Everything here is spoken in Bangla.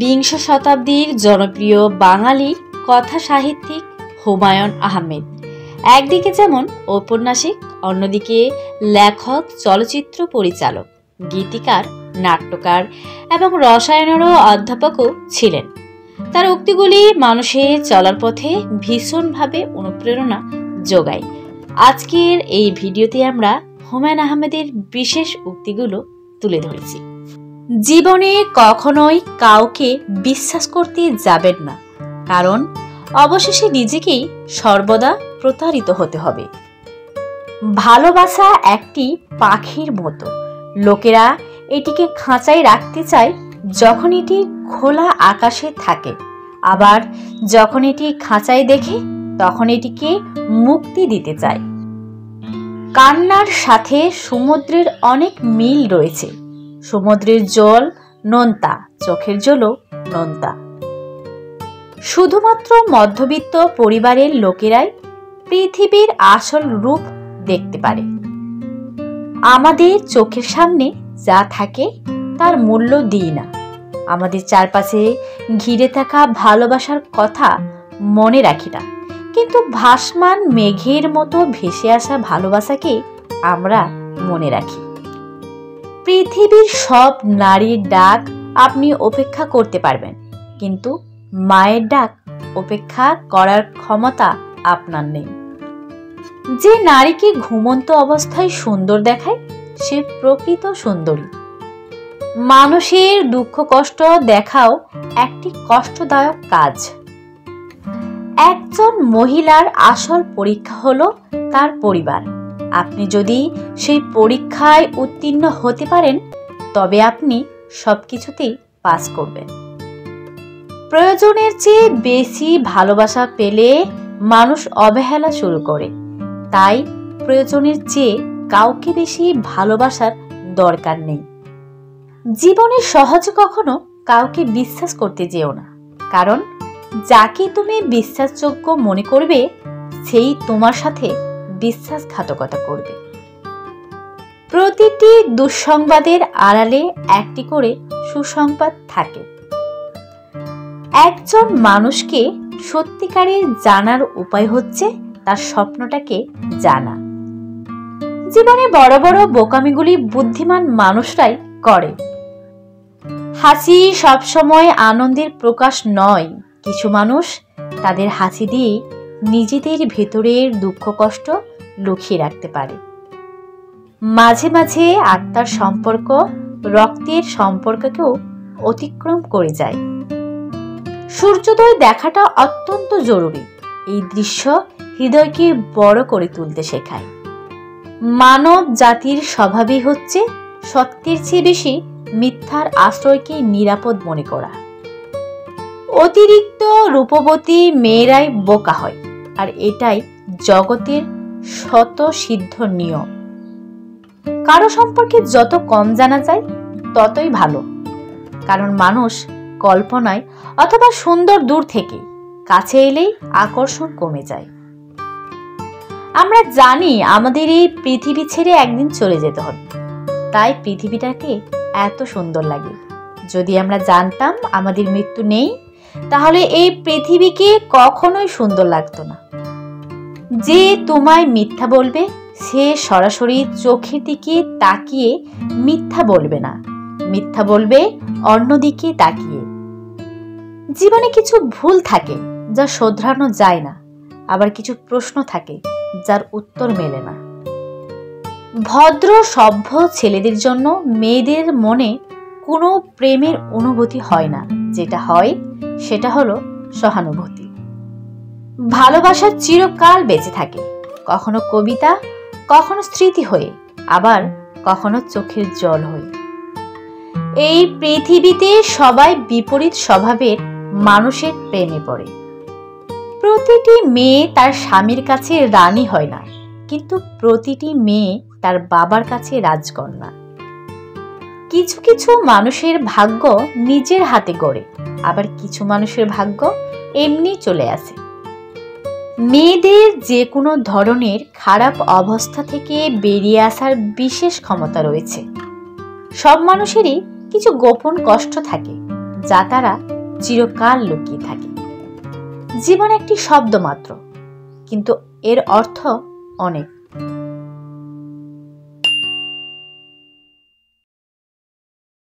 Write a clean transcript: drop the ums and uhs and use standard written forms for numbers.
বিংশ শতাব্দীর জনপ্রিয় বাঙালি কথা সাহিত্যিক হুমায়ুন আহমেদ একদিকে যেমন ঔপন্যাসিক, অন্যদিকে লেখক, চলচ্চিত্র পরিচালক, গীতিকার, নাট্যকার এবং রসায়নেরও অধ্যাপকও ছিলেন। তার উক্তিগুলি মানুষের চলার পথে ভীষণভাবে অনুপ্রেরণা যোগায়। আজকের এই ভিডিওতে আমরা হুমায়ুন আহমেদের বিশেষ উক্তিগুলো তুলে ধরেছি। জীবনে কখনোই কাউকে বিশ্বাস করতে যাবেন না, কারণ অবশেষে নিজেকেই সর্বদা প্রতারিত হতে হবে। ভালোবাসা একটি পাখির মতো, লোকেরা এটিকে খাঁচায় রাখতে চায় যখন এটি খোলা আকাশে থাকে, আবার যখন এটি খাঁচায় দেখে তখন এটিকে মুক্তি দিতে চায়। কান্নার সাথে সমুদ্রের অনেক মিল রয়েছে। সমুদ্রের জল নোনতা, চোখের জলও নোনতা। শুধুমাত্র মধ্যবিত্ত পরিবারের লোকেরাই পৃথিবীর আসল রূপ দেখতে পারে। আমাদের চোখের সামনে যা থাকে তার মূল্য দিই না। আমাদের চারপাশে ঘিরে থাকা ভালোবাসার কথা মনে রাখি না, কিন্তু ভাসমান মেঘের মতো ভেসে আসা ভালোবাসাকে আমরা মনে রাখি। পৃথিবীর সব নারীর ডাক আপনি উপেক্ষা করতে পারবেন, কিন্তু মায়ের ডাক উপেক্ষা করার ক্ষমতা আপনার নেই। যে নারীকে ঘুমন্ত অবস্থায় সুন্দর দেখায় সে প্রকৃত সুন্দরী। মানুষের দুঃখ কষ্ট দেখাও একটি কষ্টদায়ক কাজ। একজন মহিলার আসল পরীক্ষা হলো তার পরিবার। আপনি যদি সেই পরীক্ষায় উত্তীর্ণ হতে পারেন, তবে আপনি সবকিছুতেই পাস করবেন। প্রয়োজনের চেয়ে বেশি ভালোবাসা পেলে মানুষ অবহেলা শুরু করে। তাই প্রয়োজনের চেয়ে কাউকে বেশি ভালোবাসার দরকার নেই। জীবনে সহজে কখনো কাউকে বিশ্বাস করতে যেও না, কারণ যাকে তুমি বিশ্বাসযোগ্য মনে করবে সেই তোমার সাথে বিশ্বাসঘাতকতা করবে। প্রতিটি দুঃসংবাদের আড়ালে একটি করে সুসংবাদ থাকে। একজন মানুষকে সত্যিকারের জানার উপায় হচ্ছে তার স্বপ্নটাকে জানা। জীবনে বড় বড় বোকামিগুলি বুদ্ধিমান মানুষরাই করে। হাসি সবসময় আনন্দের প্রকাশ নয়। কিছু মানুষ তাদের হাসি দিয়ে নিজেদের ভেতরের দুঃখ কষ্ট লুকিয়ে রাখতে পারে। মাঝে মাঝে আত্মার সম্পর্ক রক্তের সম্পর্ককেও অতিক্রম করে যায়। সূর্যোদয় দেখাটা অত্যন্ত জরুরি। এই দৃশ্য হৃদয়কে বড় করে তুলতে শেখায়। মানব জাতির স্বভাবই হচ্ছে সত্যের চেয়ে বেশি মিথ্যার আশ্রয়কে নিরাপদ মনে করা। অতিরিক্ত রূপবতী মেয়েরাই বোকা হয়, আর এটাই জগতের স্বতঃসিদ্ধ নিয়ম। কারো সম্পর্কে যত কম জানা যায় ততই ভালো, কারণ মানুষ কল্পনায় অথবা সুন্দর দূর থেকে, কাছে এলেই আকর্ষণ কমে যায়। আমরা জানি আমাদের এই পৃথিবী ছেড়ে একদিন চলে যেতে হবে, তাই পৃথিবীটাকে এত সুন্দর লাগে। যদি আমরা জানতাম আমাদের মৃত্যু নেই, তাহলে এই পৃথিবীকে কখনোই সুন্দর লাগতো না। যে তোমায় মিথ্যা বলবে সে সরাসরি চোখের দিকে তাকিয়ে মিথ্যা বলবে না, মিথ্যা বলবে অন্যদিকে তাকিয়ে। জীবনে কিছু ভুল থাকে যা শোধরানো যায় না, আবার কিছু প্রশ্ন থাকে যার উত্তর মেলে না। ভদ্র সভ্য ছেলেদের জন্য মেয়েদের মনে কোনো প্রেমের অনুভূতি হয় না। যেটা হয় সেটা হলো সহানুভূতি। ভালোবাসা চিরকাল বেঁচে থাকে, কখনো কবিতা, কখনো স্মৃতি হয়ে, আবার কখনো চোখের জল হয়ে। এই পৃথিবীতে সবাই বিপরীত স্বভাবের মানুষের প্রেমে পড়ে। প্রতিটি মেয়ে তার স্বামীর কাছে রানী হয় না, কিন্তু প্রতিটি মেয়ে তার বাবার কাছে রাজকন্যা। কিছু কিছু মানুষের ভাগ্য নিজের হাতে গড়ে, আবার কিছু মানুষের ভাগ্য এমনি চলে আসে। মেয়েদের যে কোনো ধরনের খারাপ অবস্থা থেকে বেরিয়ে আসার বিশেষ ক্ষমতা রয়েছে। সব মানুষেরই কিছু গোপন কষ্ট থাকে, যা তারা চিরকাল লুকিয়ে থাকে। জীবন একটি শব্দ মাত্র, কিন্তু এর অর্থ অনেক।